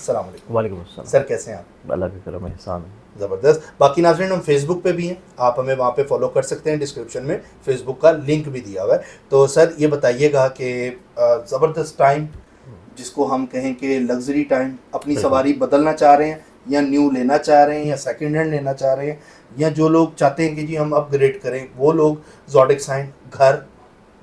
अस्सलाम वालेकुम। वालेकुम अस्सलाम। सर कैसे हैं आप? अल्लाह के करम एहसान है। ज़बरदस्त। बाकी नाज़रीन हम फेसबुक पे भी हैं, आप हमें वहाँ पे फॉलो कर सकते हैं, डिस्क्रिप्शन में फेसबुक का लिंक भी दिया हुआ है। तो सर ये बताइएगा कि ज़बरदस्त टाइम जिसको हम कहें कि लग्जरी टाइम, अपनी बिल्कुल। सवारी बदलना चाह रहे हैं या न्यू लेना चाह रहे हैं या सेकंड हैंड लेना चाह रहे हैं, या जो लोग चाहते हैं कि जी हम अपग्रेड करें, वो लोग ज़ोडिक साइन, घर,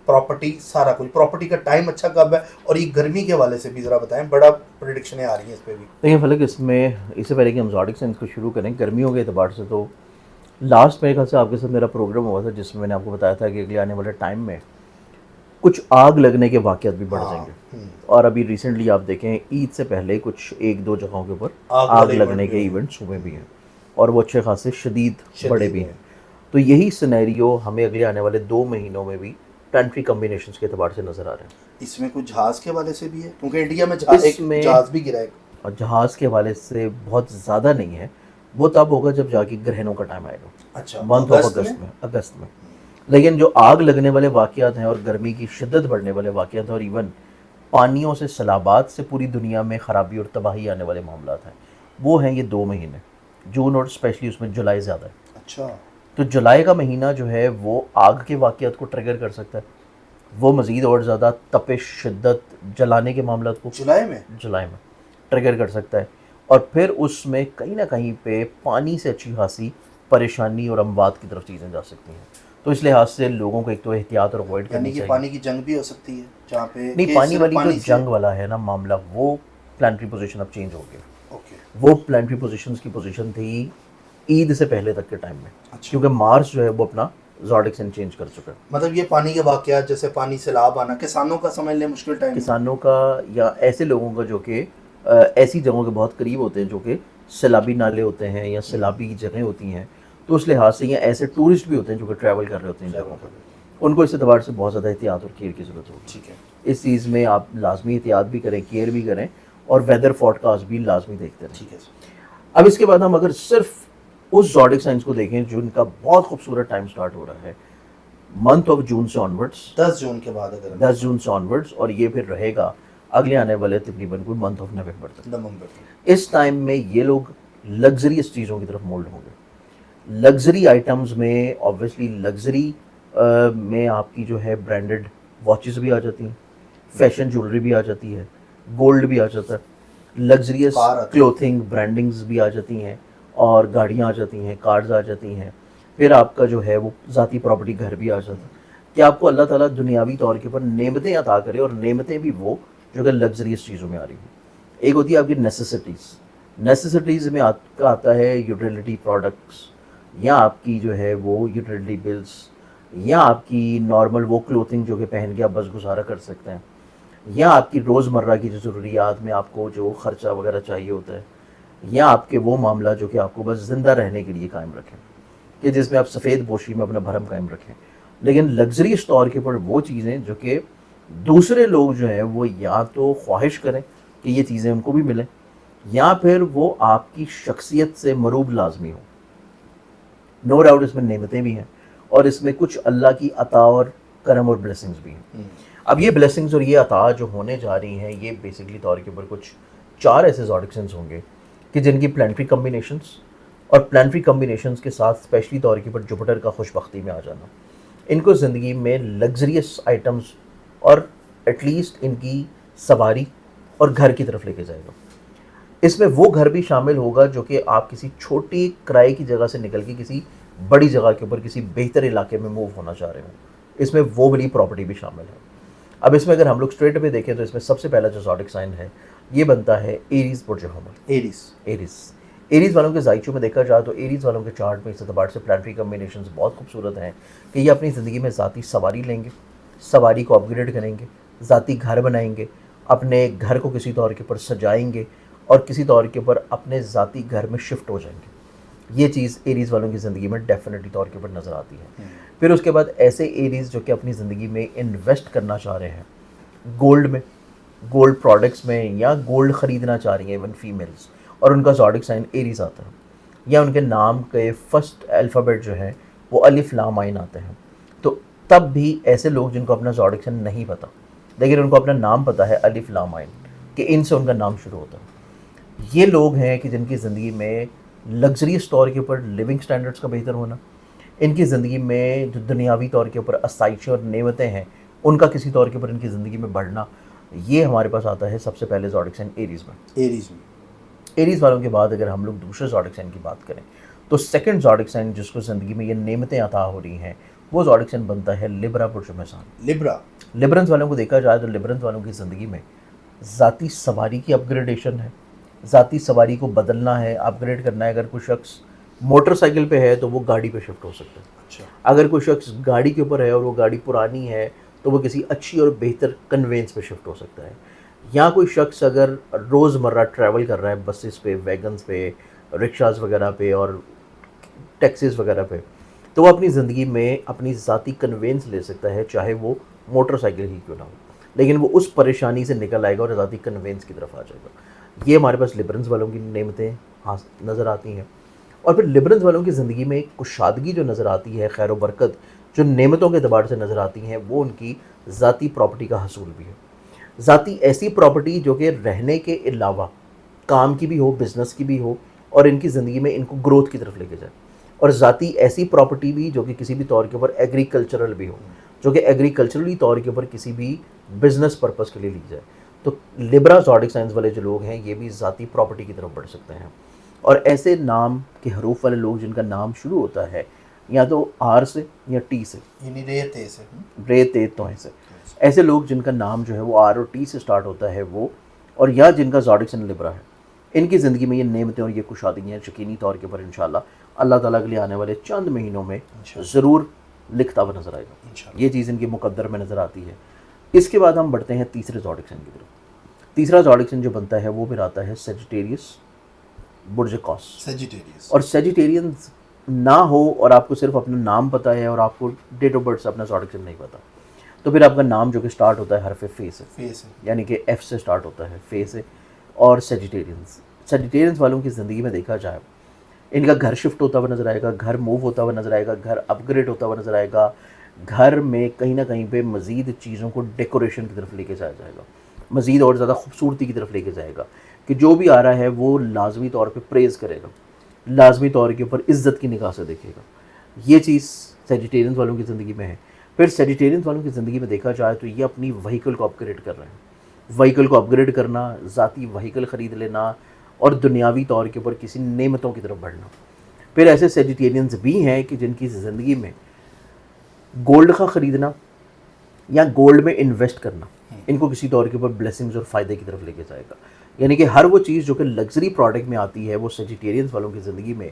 प्रॉपर्टी, सारा कुछ। प्रॉपर्टी का टाइम अच्छा कब है, और ये गर्मी के हवाले से भी ज़रा बताएं, बड़ा प्रिडिक्शनें आ रही हैं इस पर भी। देखिए फलक, इसमें इससे पहले कि हम ज़ोडिक साइंस को शुरू करें, गर्मियों के एतबार से तो लास्ट मेरे ख्याल से आपके साथ मेरा प्रोग्राम हुआ था जिसमें मैंने आपको बताया था कि अगले आने वाले टाइम में कुछ आग लगने के वाक़यात भी बढ़ जाएंगे। और अभी रिसेंटली आप देखें, ईद से पहले कुछ एक दो जगहों के ऊपर आग लगने के इवेंट्स हुए भी हैं, और वो अच्छे खासे शदीद बड़े भी हैं। तो यही सिनेरियो हमें अगले आने वाले 2 महीनों में भी प्लानिटरी कॉम्बिनेशंस के एतबार से नज़र आ रहे हैं। इसमें कुछ जहाज़ के हवाले से भी है, क्योंकि इंडिया में जहाज़ भी गिरा है। और जहाज़ के हवाले से बहुत ज़्यादा नहीं है, वो तब होगा जब जाके ग्रहणों का टाइम आएगा। अच्छा, मंथ ऑफ अगस्त में। लेकिन जो आग लगने वाले वाक़यात हैं और गर्मी की शिद्दत बढ़ने वाले वाक़यात हैं, और इवन पानियों से, सैलाबात से पूरी दुनिया में ख़राबी और तबाही आने वाले मामलात हैं, वो हैं ये 2 महीने, जून और स्पेशली उसमें जुलाई ज़्यादा है। अच्छा। तो जुलाई का महीना जो है वो आग के वाक़यात को ट्रिगर कर सकता है, वो मज़ीद और ज़्यादा तपिश, शिद्दत, जलाने के मामलात को जुलाई में ट्रिगर कर सकता है। और फिर उसमें कहीं ना कहीं पे पानी से अच्छी खासी परेशानी और अमवात की तरफ चीज़ें जा सकती हैं। तो इस लिहाज से लोगों को एक तो एहतियात और अवॉइड करनी चाहिए। पानी की जंग भी हो सकती है जहाँ पे नहीं, पानी वाली जो जंग वाला है ना मामला, वो प्लानिटरी पोजीशन अब चेंज हो गया। वो प्लानिटरी पोजीशंस की पोजीशन थी ईद से पहले तक के टाइम में। अच्छा। क्योंकि मार्स जो है वो अपना ज़ोडिक साइन चेंज कर चुका है। मतलब ये पानी के वाक़यात, जैसे पानी सैलाब आना, किसानों का समझ लें मुश्किल टाइम, किसानों का या ऐसे लोगों का जो कि ऐसी जगहों के बहुत करीब होते हैं जो कि सैलाबी नाले होते हैं या सैलाबी जगह होती हैं, तो उस लिहाज से, या ऐसे टूरिस्ट भी होते हैं जो कि ट्रैवल कर रहे होते हैं जगहों पर, उनको इस एतबार से बहुत ज़्यादा एहतियात और केयर की ज़रूरत होगी। ठीक है, इस चीज़ में आप लाजमी एहतियात भी करें, केयर भी करें, और वेदर फोरकास्ट भी लाजमी देखते रहें। ठीक है। अब इसके बाद हम अगर सिर्फ उस ज़ोडिक साइंस को देखें जिनका बहुत खूबसूरत टाइम स्टार्ट हो रहा है मंथ ऑफ जून से ऑनवर्ड्स, 10 जून के बाद, अगर 10 जून से ऑनवर्ड्स, और ये फिर रहेगा अगले आने वाले तकरीबन कोई मंथ ऑफ नवंबर तक। इस टाइम में ये लोग लग्जरियस चीज़ों की तरफ मोल्ड होंगे। लग्जरी आइटम्स में ऑब्वियसली लग्जरी में आपकी जो है ब्रांडेड वॉचेस भी आ जाती हैं, फैशन ज्वेलरी भी आ जाती है, गोल्ड भी आ जाता है, लग्जरियस क्लोथिंग ब्रांडिंग्स भी आ जाती हैं, और गाड़ियाँ आ जाती हैं, कार्स आ जाती हैं। फिर आपका जो है वो ज़ाती प्रॉपर्टी, घर भी आ जाता है कि आपको अल्लाह ताला दुनियावी तौर के ऊपर नेमतें अता करे, और नेमतें भी वो जो कि लग्जरियस चीज़ों में आ रही हैं। एक होती है आपकी नेसेसिटीज़ में आपका आता है यूटिलिटी प्रोडक्ट्स, या आपकी जो है वो यूटिलिटी बिल्स, या आपकी नॉर्मल वो क्लोथिंग जो कि पहन के आप बस गुजारा कर सकते हैं, या आपकी रोज़मर्रा की जो ज़रूरियात में आपको जो ख़र्चा वगैरह चाहिए होता है, या आपके वो मामला जो कि आपको बस ज़िंदा रहने के लिए कायम रखें, कि जिसमें आप सफ़ेद पोशी में अपना भरम कायम रखें। लेकिन लग्जरियस तौर के ऊपर वो चीज़ें जो कि दूसरे लोग जो हैं वो या तो ख्वाहिश करें कि ये चीज़ें उनको भी मिलें, या फिर वो आपकी शख्सियत से मरूब लाजमी हो। नो डाउट इसमें नेमतें भी हैं, और इसमें कुछ अल्लाह की अता और करम और ब्लेसिंग्स भी हैं। अब ये ब्लेसिंग्स और ये अता जो होने जा रही हैं, ये बेसिकली तौर के ऊपर कुछ 4 ऐसे ज़ोडिक साइंस होंगे कि जिनकी प्लानिटरी कम्बिनेशंस, और प्लानिटरी कम्बिनेशंस के साथ स्पेशली तौर के ऊपर जुपिटर का खुशबख्ती में आ जाना, इनको ज़िंदगी में लग्जरियस आइटम्स और एटलीस्ट इनकी सवारी और घर की तरफ लेके जाएगा। इसमें वो घर भी शामिल होगा जो कि आप किसी छोटी किराए की जगह से निकल के किसी बड़ी जगह के ऊपर किसी बेहतर इलाके में मूव होना चाह रहे हो, इसमें वो वाली प्रॉपर्टी भी शामिल है। अब इसमें अगर हम लोग स्ट्रेट पे देखें तो इसमें सबसे पहला जो ज़ोडिक साइन है ये बनता है एरीज़ बुर्ज हमल। एरीज़ वालों के जायचों में देखा जाए तो एरीज़ वालों के चार्ट में इस एतबार से प्लानिटरी कम्बिनेशंस बहुत खूबसूरत हैं कि ये अपनी ज़िंदगी में ज़ाती सवारी लेंगे, सवारी को अपग्रेड करेंगे, ज़ाती घर बनाएंगे, अपने घर को किसी तौर के ऊपर सजाएंगे, और किसी तौर के ऊपर अपने ज़ाती घर में शिफ्ट हो जाएंगे। ये चीज़ एरीज़ वालों की ज़िंदगी में डेफिनेटली तौर के ऊपर नज़र आती है। फिर उसके बाद ऐसे एरीज़ जो कि अपनी ज़िंदगी में इन्वेस्ट करना चाह रहे हैं गोल्ड में, गोल्ड प्रोडक्ट्स में, या गोल्ड ख़रीदना चाह रही हैं इवन फीमेल्स, और उनका ज़ोडिक साइन एरीज़ आता है, या उनके नाम के फर्स्ट अल्फ़ाबेट जो है वो अलिफ लाम आइन आते हैं, तो तब भी ऐसे लोग जिनको अपना ज़ोडिक साइन नहीं पता लेकिन उनको अपना नाम पता है अलिफ लाम आइन, कि इनसे उनका नाम शुरू होता है, ये लोग हैं कि जिनकी ज़िंदगी में लग्जरियस तौर के ऊपर लिविंग स्टैंडर्ड्स का बेहतर होना, इनकी ज़िंदगी में जो दुनियावी तौर के ऊपर आसाइशें और नेमतें हैं उनका किसी तौर के ऊपर इनकी ज़िंदगी में बढ़ना, ये हमारे पास आता है सबसे पहले ज़ोडिक साइन एरीज़ में। एरीज़ वालों के बाद अगर हम लोग दूसरे ज़ोडिक साइन की बात करें तो सेकंड ज़ोडिक साइन जिसको ज़िंदगी में ये नेमतें अता हो रही हैं वो ज़ोडिक साइन बनता है लिब्रा बुर्ज मेहसान। लिब्रंस वालों को देखा जाए तो लिब्रंस वालों की ज़िंदगी में ज़ाती सवारी की अपग्रेडेशन है, ज़ाती सवारी को बदलना है, अपग्रेड करना है। अगर कोई शख्स मोटरसाइकिल पे है तो वो गाड़ी पे शिफ्ट हो सकता है। अच्छा। अगर कोई शख्स गाड़ी के ऊपर है और वो गाड़ी पुरानी है तो वो किसी अच्छी और बेहतर कन्वेंस पे शिफ्ट हो सकता है। या कोई शख्स अगर रोज़मर्रा ट्रैवल कर रहा है बसेस पे, वैगन्स पे, रिक्शाज वगैरह पे और टैक्सीज वगैरह पे, तो वो अपनी ज़िंदगी में अपनी ज़ाती कन्वेंस ले सकता है, चाहे वो मोटरसाइकिल ही क्यों ना हो, लेकिन वो उस परेशानी से निकल आएगा और ज़ाती कन्वेंस की तरफ आ जाएगा। ये हमारे पास लिब्रंस वालों की नेमतें हाँ नज़र आती हैं। और फिर लिब्रंस वालों की ज़िंदगी में एक कुशादगी जो नज़र आती है, खैर बरकत जो नेमतों के अतबार से नज़र आती हैं, वो उनकी ज़ाती प्रॉपर्टी का हसूल भी है। ज़ाती ऐसी प्रॉपर्टी जो कि रहने के अलावा काम की भी हो, बिज़नेस की भी हो और इनकी ज़िंदगी में इनको ग्रोथ की तरफ लेके जाए। और ज़ाती ऐसी प्रॉपर्टी भी जो कि किसी भी तौर के ऊपर एग्रीकल्चरल भी हो, जो कि एग्रीकल्चरली तौर के ऊपर किसी भी बिज़नेस पर्पस के लिए ली जाए। तो लिब्रा ज़ोडिक साइंस वाले जो लोग हैं ये भी ज़ाती प्रॉपर्टी की तरफ बढ़ सकते हैं। और ऐसे नाम के हरूफ वाले लोग जिनका नाम शुरू होता है या तो आर से या टी से, रे ते तो से, ऐसे लोग जिनका नाम जो है वो आर और टी से स्टार्ट होता है वो, और या जिनका ज़ोडिक साइन लिब्रा है, इनकी ज़िंदगी में ये नेमतें और ये कुशादगियाँ यकीनी तौर के ऊपर इंशाल्लाह अल्लाह ताला के लिए आने वाले चंद महीनों में ज़रूर लिखता हुआ नज़र आएगा। ये चीज़ इनके मुकद्दर में नज़र आती है। इसके बाद हम बढ़ते हैं तीसरे ज़ोडिक साइन की तरफ। तीसरा ज़ोडिक साइन जो बनता है वो फिर आता है सेजिटेरियस बुर्ज कौस। और सेजिटेरियंस ना हो और आपको सिर्फ अपना नाम पता है और आपको डेट ऑफ बर्थ से अपना ज़ोडिक साइन नहीं पता, तो फिर आपका नाम जो कि स्टार्ट होता है हरफ फे से, यानी कि एफ से स्टार्ट होता है, फे से। और सेजिटेरियंस वालों की ज़िंदगी में देखा जाए इनका घर शिफ्ट होता हुआ नज़र आएगा, घर मूव होता हुआ नज़र आएगा, घर अपग्रेड होता हुआ नज़र आएगा, घर में कहीं ना कहीं पे मज़ीद चीज़ों को डेकोरेशन की तरफ लेके जाया जाएगा, मज़ीद और ज़्यादा खूबसूरती की तरफ लेके जाएगा कि जो भी आ रहा है वो लाजमी तौर पे प्रेज़ करेगा, लाजमी तौर के ऊपर इज़्ज़त की निगाह से देखेगा। ये चीज़ सेजिटेरियंस वालों की ज़िंदगी में है। फिर सेजिटेरियंस वालों की ज़िंदगी में देखा जाए तो ये अपनी व्हीकल को अपग्रेड कर रहे हैं। व्हीकल को अपग्रेड करना, ज़ाती व्हीकल ख़रीद लेना और दुनियावी तौर के ऊपर किसी नेमतों की तरफ बढ़ना। फिर ऐसे सेजिटेरियंस भी हैं कि जिनकी ज़िंदगी में गोल्ड का ख़रीदना या गोल्ड में इन्वेस्ट करना इनको किसी तौर के ऊपर ब्लेसिंग्स और फ़ायदे की तरफ लेके जाएगा। यानी कि हर वो चीज़ जो कि लग्जरी प्रोडक्ट में आती है वो सेजिटेरियंस वालों की ज़िंदगी में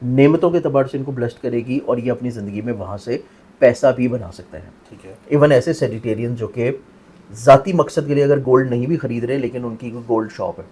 नेमतों के अतबार से इनको ब्लेस्ड करेगी और ये अपनी ज़िंदगी में वहाँ से पैसा भी बना सकते हैं। ठीक है। इवन ऐसे सेजिटेरियन जो कि ज़ाती मकसद के लिए अगर गोल्ड नहीं भी ख़रीद रहे लेकिन उनकी कोई गोल्ड शॉप है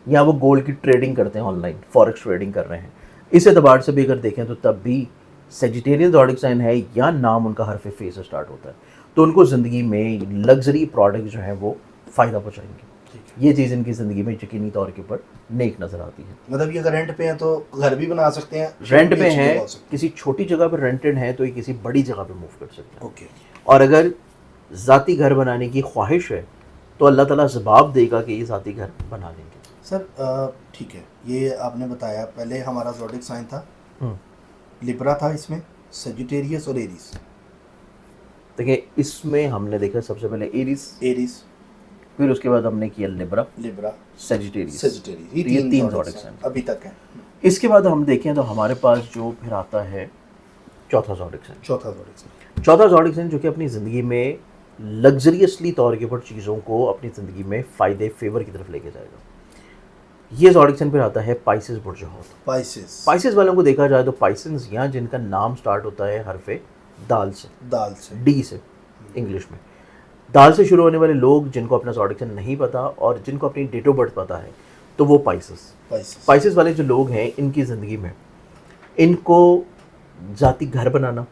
या वो गोल्ड की ट्रेडिंग करते हैं, ऑनलाइन फॉरेक्स ट्रेडिंग कर रहे हैं, इस एतबार से भी अगर देखें तो तब भी सेजिटेरियन ज़ोडिक साइन है या नाम उनका हरफ फे से स्टार्ट होता है, तो उनको ज़िंदगी में लग्जरी प्रोडक्ट जो है वो फ़ायदा पहुँचाएंगे। ये चीज़ इनकी ज़िंदगी में यकीनी तौर के ऊपर नेक नज़र आती है। मतलब ये अगर रेंट पे है तो घर भी बना सकते हैं, रेंट पे है, किसी छोटी जगह पर रेंटेड है तो ये किसी बड़ी जगह पे मूव कर सकते हैं। ओके। और अगर ज़ाती घर बनाने की ख्वाहिश है तो अल्लाह ताला जवाब देगा कि ये ज़ाती घर बना लेंगे। सर ठीक है, ये आपने बताया। पहले हमारा ज़ोडिक साइन था, लिब्रा था, इसमें सेजिटेरियस और एरीज। देखिए इसमें हमने देखा सबसे पहले एरीज, फिर उसके बाद हमने किया लिब्रा, सेजिटेरियस। ये तीन ज़ोडिक साइन अभी तक है। इसके बाद हम देखें तो हमारे पास जो फिर आता है चौथा ज़ोडिक साइन। चौथा ज़ोडिक साइन जो कि अपनी ज़िंदगी में लग्जरियसली तौर के ऊपर चीज़ों को अपनी ज़िंदगी में फ़ायदे फेवर की तरफ लेके जाएगा। ये ज़ोडिक साइन फिर आता है पाइसेस बुर्ज हौत। पाइसेस वालों को देखा जाए तो पाइसेंस यहाँ जिनका नाम स्टार्ट होता है हरफे दाल से, डी से, इंग्लिश में दाल से शुरू होने वाले लोग जिनको अपना ज़ोडिक साइन नहीं पता और जिनको अपनी डेट ऑफ बर्थ पता है तो वो पाइसेस वाले जो लोग हैं इनकी ज़िंदगी में इनको ज़ाती घर बनाना,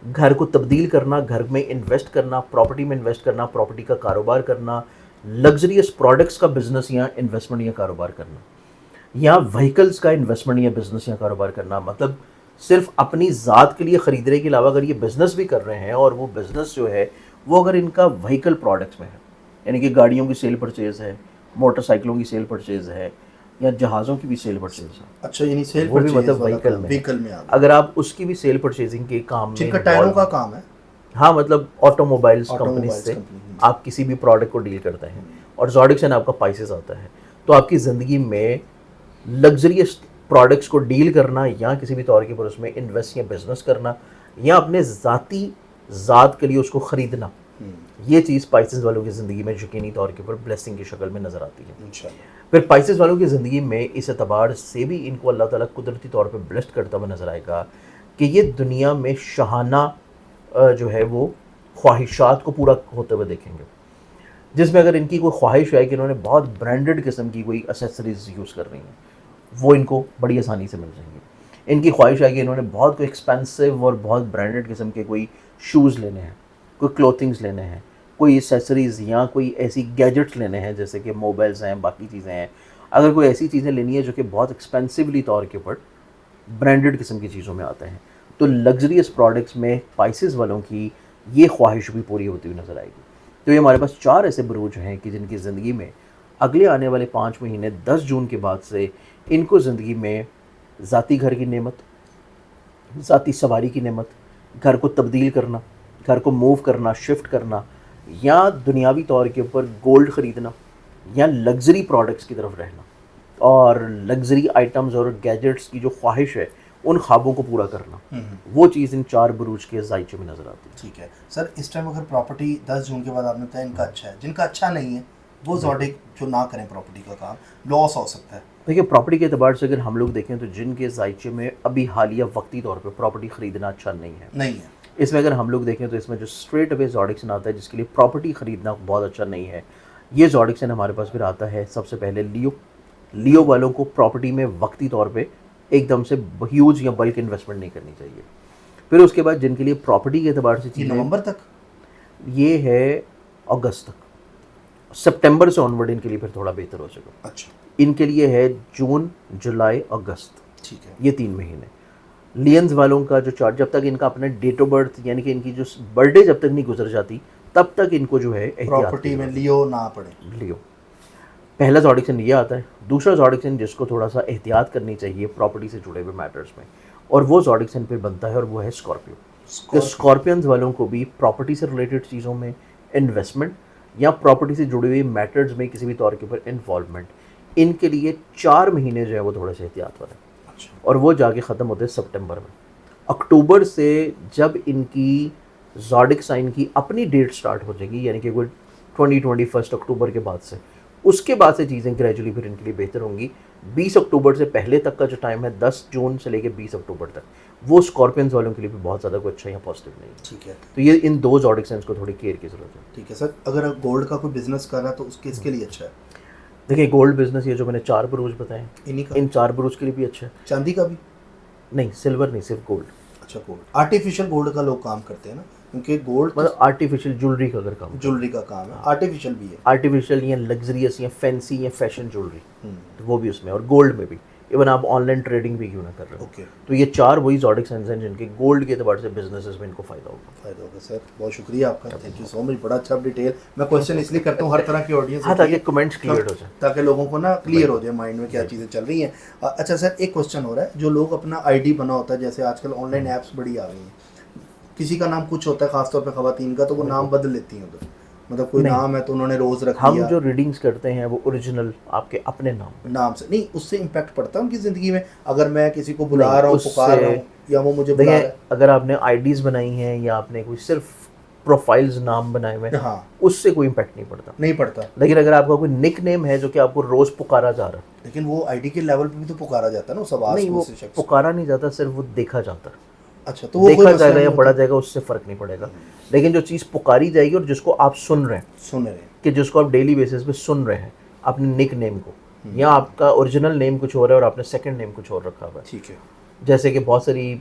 घर को तब्दील करना, घर में इन्वेस्ट करना, प्रॉपर्टी में इन्वेस्ट करना, प्रॉपर्टी का कारोबार करना, लग्जरियस प्रोडक्ट्स का बिज़नेस या इन्वेस्टमेंट या कारोबार करना, या व्हीकल्स का इन्वेस्टमेंट या बिज़नेस या कारोबार करना। मतलब सिर्फ अपनी ज़ात के लिए ख़रीदने के अलावा अगर ये बिज़नेस भी कर रहे हैं और वो बिज़नेस जो है वो अगर इनका व्हीकल प्रोडक्ट्स में है, यानी कि गाड़ियों की सेल परचेज़ है, मोटरसाइकिलों की सेल परचेज़ है, या जहाज़ों की भी सेल परचेज है। अच्छा, यानी सेल वो भी परचेज मतलब वाला व्हीकल काम, में व्हीकल में आ गया। अगर आप उसकी भी सेल परचेजिंग के काम में जिनका टायरों का काम है, हाँ मतलब ऑटोमोबाइल्स कंपनी ऑटोमोबाइल्स से कंपनी। आप किसी भी प्रोडक्ट को डील करते हैं और जॉडिक्सन आपका पाइसेस आता है, तो आपकी ज़िंदगी में लग्जरियस प्रोडक्ट्स को डील करना या किसी भी तौर के ऊपर उसमें इन्वेस्ट या बिजनेस करना या अपने ज़ात के लिए उसको ख़रीदना, ये चीज़ पाइसेस वालों की ज़िंदगी में यकीनी तौर के ऊपर ब्लेसिंग की शक्ल में नज़र आती है। इंशाल्लाह। फिर पाइसेस वालों की ज़िंदगी में इस एतबार से भी इनको अल्लाह ताला कुदरती तौर पे ब्लेस्ड करता हुआ नज़र आएगा कि ये दुनिया में शाहाना जो है वो ख्वाहिशात को पूरा होते हुए देखेंगे, जिसमें अगर इनकी कोई ख्वाहिश है कि इन्होंने बहुत ब्रांडेड किस्म की कोई एसेसरीज यूज़ कर रही हैं, वो इनको बड़ी आसानी से मिल जाएंगी। इनकी ख्वाहिश है कि इन्होंने बहुत कोई एक्सपेंसिव और बहुत ब्रांडेड किस्म के कोई शूज़ लेने हैं, कोई क्लोथिंग्स लेने हैं, कोई एसेसरीज़ या कोई ऐसी गैजेट्स लेने हैं जैसे कि मोबाइल्स हैं, बाकी चीज़ें हैं। अगर कोई ऐसी चीज़ें लेनी है जो कि बहुत एक्सपेंसिवली तौर के ऊपर ब्रांडेड किस्म की चीज़ों में आते हैं, तो लग्जरियस प्रोडक्ट्स में पाइसेस वालों की ये ख्वाहिश भी पूरी होती हुई नज़र आएगी। तो ये हमारे पास 4 ऐसे बुरूज हैं कि जिनकी ज़िंदगी में अगले आने वाले 5 महीने 10 जून के बाद से इनको ज़िंदगी में ज़ाती घर की नेमत, ज़ाती सवारी की नेमत, घर को तब्दील करना, घर को मूव करना, शिफ्ट करना या दुनियावी तौर के ऊपर गोल्ड ख़रीदना या लग्जरी प्रोडक्ट्स की तरफ रहना और लग्जरी आइटम्स और गैजेट्स की जो ख्वाहिश है उन ख्वाबों को पूरा करना, वो चीज़ इन 4 बुरूज के जायचे में नज़र आती है। ठीक है सर, इस टाइम अगर प्रॉपर्टी 10 जून के बाद आपने बताया इनका अच्छा है, जिनका अच्छा नहीं है वो ज़ोडिक जो ना करें प्रॉपर्टी का काम, लॉस हो सकता है। देखिए प्रॉपर्टी के अतबार से अगर हम लोग देखें तो जिनके जायचे में अभी हालिया वक्ती तौर पे प्रॉपर्टी ख़रीदना अच्छा नहीं है, इसमें अगर हम लोग देखें तो इसमें जो स्ट्रेट अवे ज़ोडिक्सन आता है जिसके लिए प्रॉपर्टी ख़रीदना बहुत अच्छा नहीं है, ये ज़ोडिक्सन हमारे पास फिर आता है सबसे पहले लियो वालों को प्रॉपर्टी में वक्ती तौर पे एकदम से ह्यूज या बल्क इन्वेस्टमेंट नहीं करनी चाहिए। फिर उसके बाद जिनके लिए प्रॉपर्टी के अतबार से चीज़ें नवंबर तक, ये है अगस्त तक, सितंबर से ऑनवर्ड इनके लिए फिर थोड़ा बेहतर हो सकेगा। अच्छा, इनके लिए है जून, जुलाई, अगस्त, ठीक है, ये 3 महीने। लियंस वालों का जो चार्ट, जब तक इनका अपना डेट ऑफ बर्थ यानी कि इनकी जो बर्थडे जब तक नहीं गुजर जाती तब तक इनको जो है प्रॉपर्टी में लियो ना पड़े। लियो पहला ज़ोडिक्सन ये आता है। दूसरा ज़ोडिक्सन जिसको थोड़ा सा एहतियात करनी चाहिए प्रॉपर्टी से जुड़े हुए मैटर्स में, और वो ज़ोडिक्सन पे बनता है और वो है स्कॉर्पियो। तो स्कॉर्पियंस वालों को भी प्रॉपर्टी से रिलेटेड चीज़ों में इन्वेस्टमेंट या प्रॉपर्टी से जुड़ी हुई मैटर्स में किसी भी तौर के ऊपर इन्वॉल्वमेंट, इनके लिए 4 महीने जो है वो थोड़े से एहतियात वाले। अच्छा, और वो जाके ख़त्म होते हैं सितंबर में। अक्टूबर से जब इनकी ज़ोडिक साइन की अपनी डेट स्टार्ट हो जाएगी, यानी कि कोई 20-21 अक्टूबर के बाद से, उसके बाद से चीज़ें ग्रेजुअली फिर इनके लिए बेहतर होंगी। 20 अक्टूबर से पहले तक का जो टाइम है, 10 जून से लेकर 20 अक्टूबर तक, वो स्कॉर्पियंस वालों के लिए भी बहुत ज़्यादा कोई अच्छा या पॉजिटिव नहीं है। ठीक है, तो ये इन 2 ज़ोडिक साइंस को थोड़ी केयर की ज़रूरत है। ठीक है सर, अगर गोल्ड का कोई बिजनेस कर रहा है तो उसके इसके लिए अच्छा है? देखिए गोल्ड बिजनेस, ये जो मैंने 4 बुरूज बताए, इन्हीं का, इन 4 बुरूज के लिए भी अच्छा है। चांदी का भी नहीं, सिल्वर नहीं, सिर्फ गोल्ड। अच्छा, गोल्ड, आर्टिफिशियल गोल्ड का लोग काम करते हैं ना, क्योंकि गोल्ड मतलब आर्टिफिशियल ज्वेलरी का अगर काम, ज्वेलरी का काम है, आर्टिफिशियल भी है, आर्टिफिशियल या लग्जरियस या फैंसी या फैशन ज्वेलरी, तो वो भी उसमें, और गोल्ड में भी, इवन आप ऑनलाइन ट्रेडिंग भी क्यों ना कर रहे हो। ओके, तो ये 4 वही ज़ोडिक साइंस हैं जिनके गोल्ड के एतबार से बिजनेसेस में इनको फ़ायदा होगा। सर बहुत शुक्रिया आपका, थैंक यू सो मच, बड़ा अच्छा डिटेल। मैं क्वेश्चन इसलिए करता हूँ हर तरह की ऑडियंस, हाँ, ताकि कमेंट्स क्लियर हो जाए, ताकि लोगों को ना क्लियर हो जाए माइंड में क्या चीज़ें चल रही हैं। अच्छा सर, एक क्वेश्चन हो रहा है, जो लोग अपना आईडी बना होता है, जैसे आजकल ऑनलाइन ऐप्स बड़ी आ रही हैं, किसी का नाम कुछ होता है खासतौर पे खवातीन का, तो वो नाम बदल लेती हैं उधर, मतलब कोई नाम है तो उन्होंने रोज रख दिया। हम जो रीडिंग्स करते हैं वो ओरिजिनल आपके अपने नाम से नहीं, उससे इम्पैक्ट पड़ता है उनकी ज़िंदगी में? अगर मैं किसी को बुला रहा हूँ, पुकार रहा हूँ, या वो मुझे बुला रहा है, अगर आपने आईडीज बनाई हैं या आपने कोई सिर्फ प्रोफाइल्स नाम बनाए हुए, हाँ, उससे कोई इम्पैक्ट नहीं पड़ता। लेकिन अगर आपका कोई निक नेम है जो कि आपको रोज पुकारा जा रहा है, लेकिन वो आईडी के लेवल पे भी तो पुकारा जाता है ना, सब नहीं, वो पुकारा नहीं जाता, सिर्फ वो देखा जाता है। अच्छा, तो वो देखा जाएगा या पढ़ा जाएगा उससे फ़र्क नहीं पड़ेगा, लेकिन जो चीज़ पुकारी जाएगी और जिसको आप सुन रहे हैं कि जिसको आप डेली बेसिस पे सुन रहे हैं, अपने निक नेम को, या आपका ओरिजिनल नेम कुछ और है और आपने सेकंड नेम कुछ और रखा हुआ है। ठीक है, जैसे कि बहुत सारी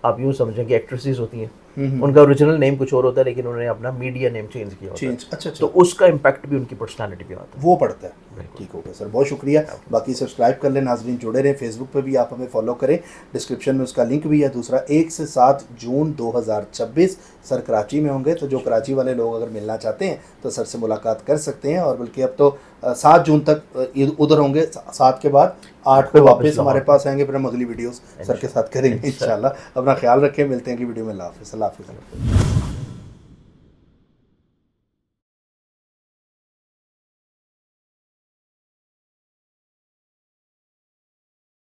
आप यूँ समझें कि एक्ट्रेसेस होती हैं, उनका ओरिजिनल नेम कुछ और होता है, लेकिन उन्होंने अपना मीडिया नेम चेंज किया होता है। अच्छा तो उसका इम्पैक्ट भी उनकी पर्सनालिटी पे आता है। वो पड़ता है। ठीक हो गया सर, बहुत शुक्रिया। बाकी सब्सक्राइब कर लें, नाजरीन जुड़े रहें। फेसबुक पे भी आप हमें फॉलो करें, डिस्क्रिप्शन में उसका लिंक भी है। दूसरा 1 से 7 जून 2026 सर कराची में होंगे, तो जो कराची वाले लोग अगर मिलना चाहते हैं तो सर से मुलाकात कर सकते हैं। और बल्कि अब तो 7 जून तक उधर होंगे, 7 के बाद 8 को वापस हमारे पास आएंगे, फिर हम अगली वीडियोस सर के साथ करेंगे इंशाल्लाह। अपना ख्याल रखें, मिलते हैं अगली वीडियो में। अल्लाह हाफ़िज़।